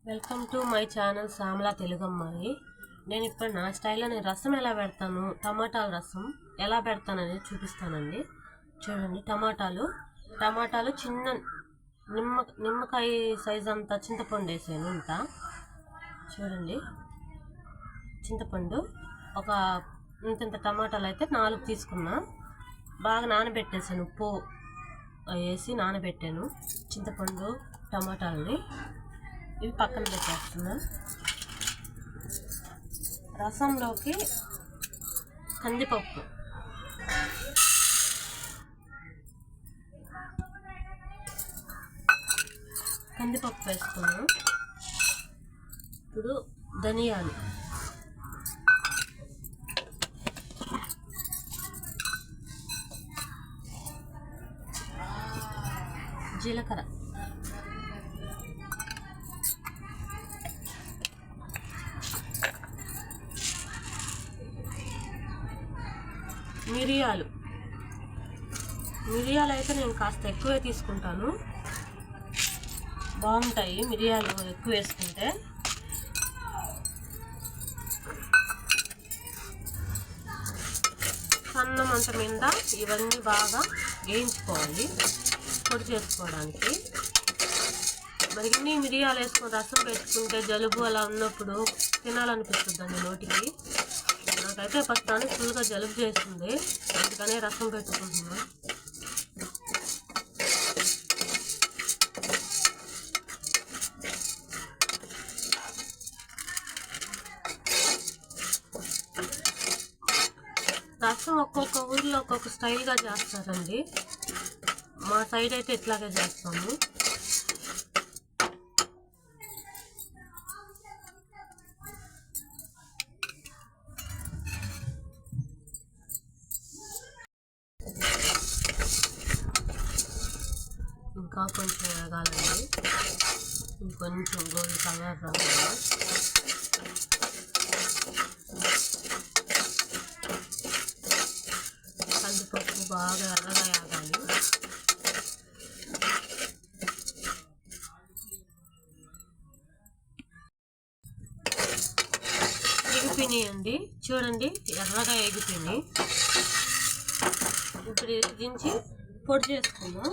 Welcome to my channel Shyamala Telugu అమ్మాయి. నేను ఇప్పుడు నా స్టైల్లో రసం ఎలా పెడతాను, టమాటాల రసం ఎలా పెడతానని చూపిస్తానండి. చూడండి, టమాటాలు చిన్న నిమ్మకాయ సైజ్ అంతా చింతపండు వేసాను. ఇంత చూడండి, చింతపండు ఒక ఇంత టమాటాలు అయితే 4 తీసుకున్నా. బాగా నానబెట్టేసాను, ఉప్పు వేసి నానబెట్టాను చింతపండు టమాటాలని. ఇవి పక్కన పెట్టేస్తున్నా. రసంలోకి కందిపప్పు, వేసుకున్నాం. ఇప్పుడు ధనియాలు, జీలకర్ర, మిరియాలు అయితే నేను కాస్త ఎక్కువే తీసుకుంటాను, బాగుంటాయి మిరియాలు ఎక్కువ వేసుకుంటే. సన్న మంట మీద ఇవన్నీ బాగా వేయించుకోవాలి పొడి చేసుకోవడానికి. మరి ఇన్ని మిరియాలు వేసుకొని రసం పెట్టుకుంటే జలుబు అలా ఉన్నప్పుడు తినాలనిపిస్తుందండి నోటికి. నాకైతే ప్రస్తుతానికి ఫుల్గా జలుబు చేస్తుంది, అందుకనే రసం పెట్టుకుంటున్నా. రసం ఒక్కొక్క ఊర్లో ఒక్కొక్క స్టైల్గా చేస్తారండి. మా సైడ్ అయితే ఇట్లాగే చేస్తాము. ఇంకా కొంచెం వేగాలండి, ఇంకొంచెం గోల్డ్ కలర్ రావాలి. కందిపప్పు బాగా ఎర్రగా వేగాలి. ఎగిపోయినాయి అండి, చూడండి ఎర్రగా ఎగిపోయినాయి. ఇప్పుడు దించి పొడి చేసుకున్నాం.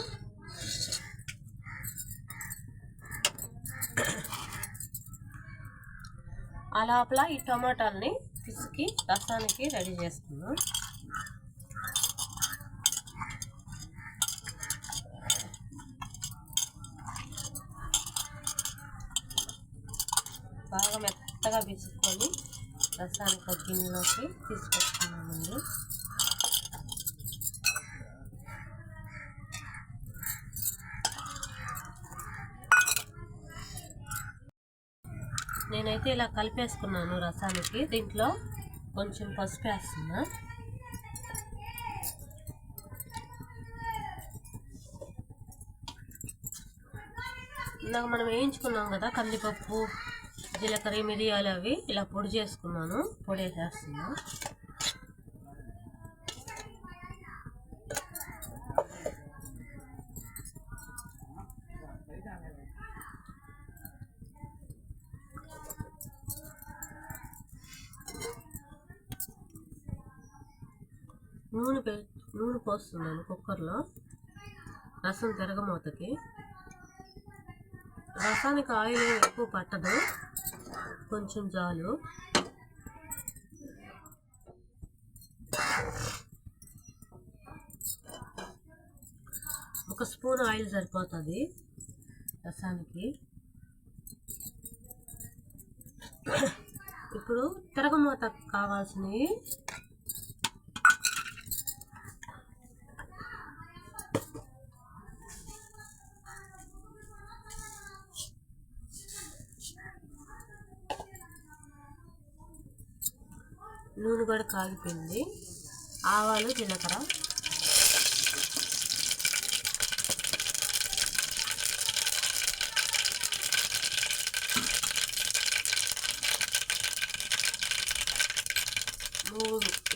ఆ లోపల ఈ టమాటాలని పిసికి రసానికి రెడీ చేసుకున్నాం. బాగా మెత్తగా పిసుకొని రసానికి ఒక గిన్నెలోకి తీసుకొచ్చుకున్నామండి. నేనైతే ఇలా కలిపేసుకున్నాను రసానికి. దీంట్లో కొంచెం పసుపు వేస్తున్నా. ఇందాక మనం వేయించుకున్నాం కదా కందిపప్పు, జీలకర్ర, మిరియాలు, అవి ఇలా పొడి చేసుకున్నాను. పొడి వేసేస్తున్నా. నూనె పోస్తున్నాను కుక్కర్లో రసం తిరగమూతకి. రసానికి ఆయిల్ ఎక్కువ పట్టదు, కొంచెం చాలు. ఒక స్పూన్ ఆయిల్ సరిపోతుంది రసానికి. ఇప్పుడు తిరగమూత కావాల్సినవి నూనె కూడా కాగిపోయింది. ఆవాలు, జీలకర్ర,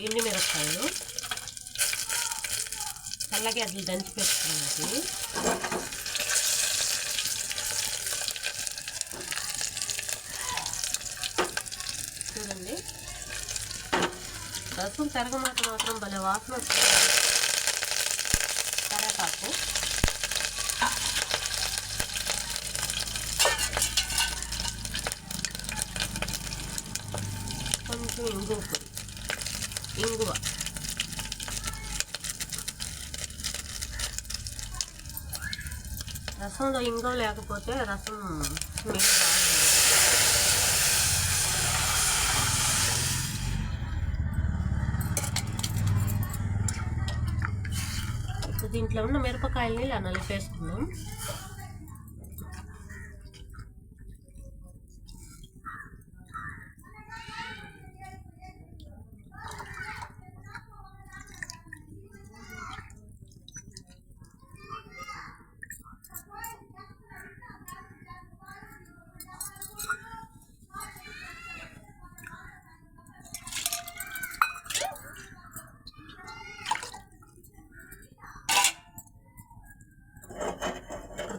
ఎండుమిరపకాయలు, చల్లగా అది దంచి పెట్టుకున్నది, రసం తిరగమాట మాత్రం భలే వాసన వస్తుంది. కరేపాకు, కొంచెం ఇంగువ పొడి, ఇంగువ, రసంలో ఇంగువ లేకపోతే రసం స్మెల్ బాగుంది. ఇప్పుడు దీంట్లో ఉన్న మిరపకాయలని ఇలా నలిపేసుకుందాం.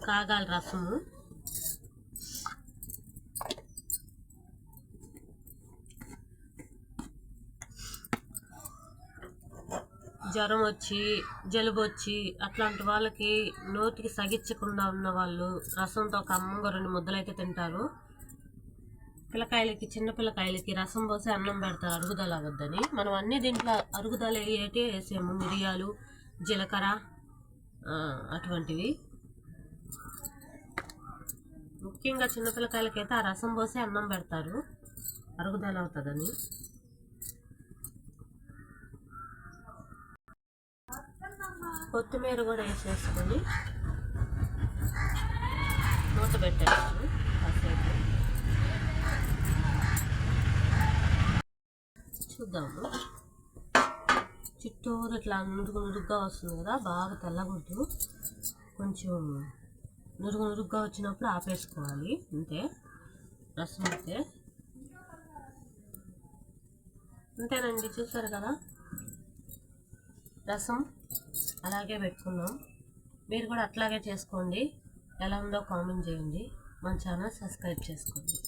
కాగాలి రసము. జ్వరం వచ్చి జలుబు వచ్చి అట్లాంటి వాళ్ళకి నోటికి సగించకుండా ఉన్న వాళ్ళు రసంతో ఒక అమ్మంగా 2 ముద్దలు అయితే తింటారు. పిల్లకాయలకి, చిన్న పిల్లకాయలకి రసం పోసి అన్నం పెడతారు అరుగుదల అవ్వద్దని. మనం అన్ని దీంట్లో అరుగుదల ఏటే వేసాము, మిరియాలు, జీలకర్ర అటువంటివి. ముఖ్యంగా చిన్నపిల్లకాయలకైతే ఆ రసం పోసి అన్నం పెడతారు అరుగుదల అవుతుందని. కొత్తిమీర కూడా వేసేసుకొని మూత పెట్టేస్తాను కాసేపు. చూద్దాము. చుట్టూరు ఇట్లా నురుగ్గా వస్తుంది కదా, బాగా తెల్లగొద్దు, కొంచెం నురుగ్గా వచ్చినప్పుడు ఆపేసుకోవాలి అంతే. రసం అయితే అంతేనండి, చూసారు కదా రసం అలాగే పెట్టుకున్నాం. మీరు కూడా అట్లాగే చేసుకోండి. ఎలా ఉందో కామెంట్ చేయండి. మన ఛానల్ సబ్స్క్రైబ్ చేసుకోండి.